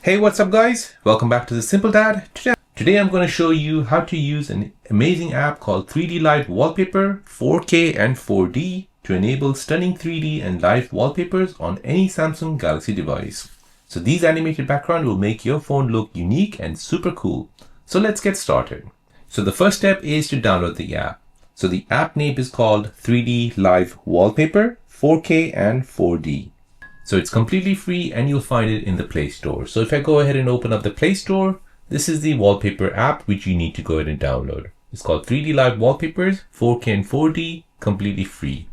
Hey, what's up guys? Welcome back to The Simple Dad. Today I'm going to show you how to use an amazing app called 3D Live Wallpaper 4K and 4D to enable stunning 3D and live wallpapers on any Samsung Galaxy device. So these animated backgrounds will make your phone look unique and super cool. So let's get started. So the first step is to download the app. So the app name is called 3D Live Wallpaper 4K and 4D. So it's completely free and you'll find it in the Play Store. So if I go ahead and open up the Play Store, this is the Wallpaper app which you need to go ahead and download. It's called 3D Live Wallpapers 4K and 4D, completely free.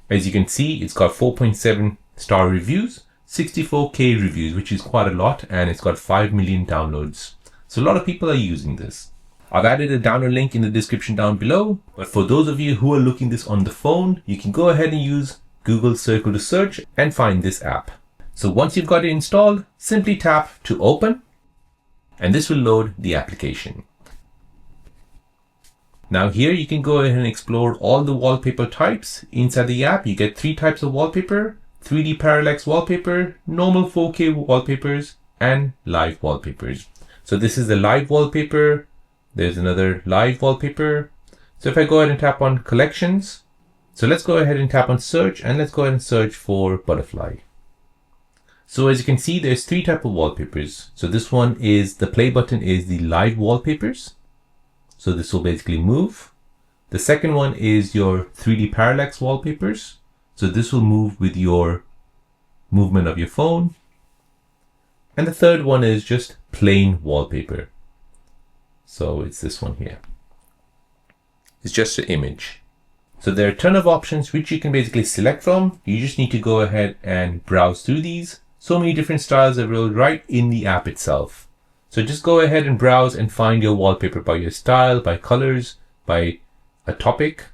As you can see, it's got 4.7 star reviews, 64K reviews, which is quite a lot, and it's got 5 million downloads. So a lot of people are using this. I've added a download link in the description down below, but for those of you who are looking this on the phone, you can go ahead and use Google Circle to search and find this app. So once you've got it installed, simply tap to open and this will load the application. Now here you can go ahead and explore all the wallpaper types. Inside the app you get 3 types of wallpaper: 3D Parallax Wallpaper, normal 4K wallpapers, and live wallpapers. So this is the live wallpaper. There's another live wallpaper. So if I go ahead and tap on collections, so let's go ahead and tap on search and let's go ahead and search for butterfly. So as you can see, there's 3 types of wallpapers. So this one is, the play button is the live wallpapers. So this will basically move. The second one is your 3D parallax wallpapers. So this will move with your movement of your phone. And the third one is just plain wallpaper. So it's this one here. It's just an image. So there are a ton of options which you can basically select from. You just need to go ahead and browse through these. So many different styles available right in the app itself. So just go ahead and browse and find your wallpaper by your style, by colors, by a topic,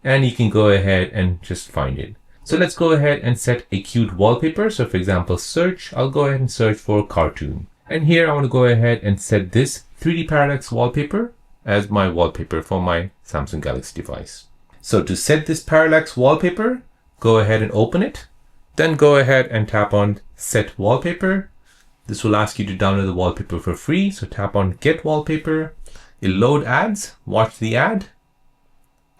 and you can go ahead and just find it. So let's go ahead and set a cute wallpaper. So for example, search, I'll go ahead and search for cartoon. And here I want to go ahead and set this 3D Parallax wallpaper as my wallpaper for my Samsung Galaxy device. So to set this parallax wallpaper, go ahead and open it. Then go ahead and tap on set wallpaper. This will ask you to download the wallpaper for free. So tap on get wallpaper. It'll load ads, watch the ad,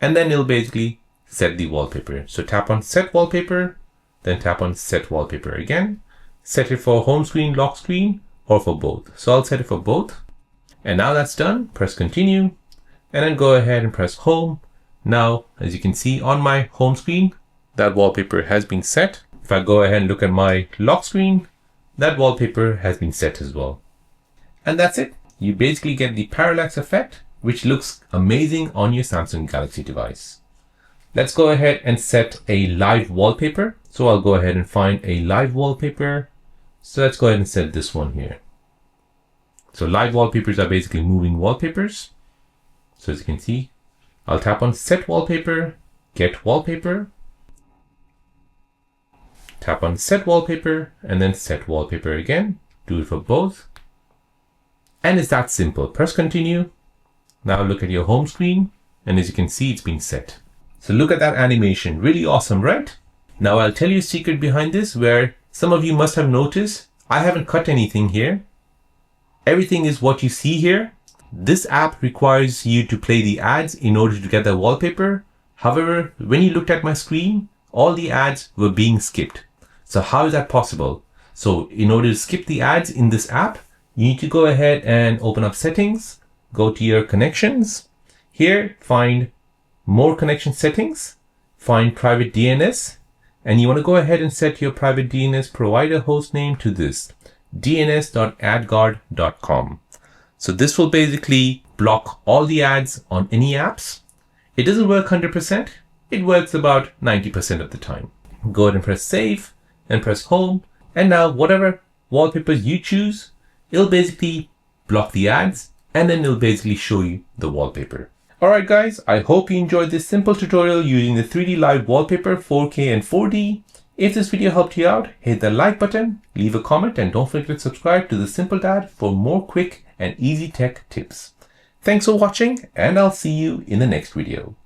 and then it'll basically set the wallpaper. So tap on set wallpaper, then tap on set wallpaper again. Set it for home screen, lock screen, or for both. So I'll set it for both. And now that's done, press continue, and then go ahead and press home. Now, as you can see on my home screen, that wallpaper has been set. If I go ahead and look at my lock screen, that wallpaper has been set as well. And that's it. You basically get the parallax effect, which looks amazing on your Samsung Galaxy device. Let's go ahead and set a live wallpaper. So I'll go ahead and find a live wallpaper. So let's go ahead and set this one here. So live wallpapers are basically moving wallpapers. So as you can see, I'll tap on set wallpaper, get wallpaper, tap on set wallpaper, and then set wallpaper again. Do it for both. And it's that simple. Press continue. Now look at your home screen, and as you can see, it's been set. So look at that animation. Really awesome, right? Now I'll tell you a secret behind this where some of you must have noticed I haven't cut anything here. Everything is what you see here. This app requires you to play the ads in order to get the wallpaper. However, when you looked at my screen, all the ads were being skipped. So how is that possible? So in order to skip the ads in this app, you need to go ahead and open up settings, go to your connections. Here, find more connection settings, find private DNS, and you want to go ahead and set your private DNS provider host name to this, dns.adguard.com. So this will basically block all the ads on any apps. It doesn't work 100%. It works about 90% of the time. Go ahead and press save and press home. And now whatever wallpapers you choose, it'll basically block the ads and then it'll basically show you the wallpaper. Alright guys, I hope you enjoyed this simple tutorial using the 3D Live Wallpaper 4K and 4D. If this video helped you out, hit the like button, leave a comment, and don't forget to subscribe to The Simple Dad for more quick and easy tech tips. Thanks for watching, and I'll see you in the next video.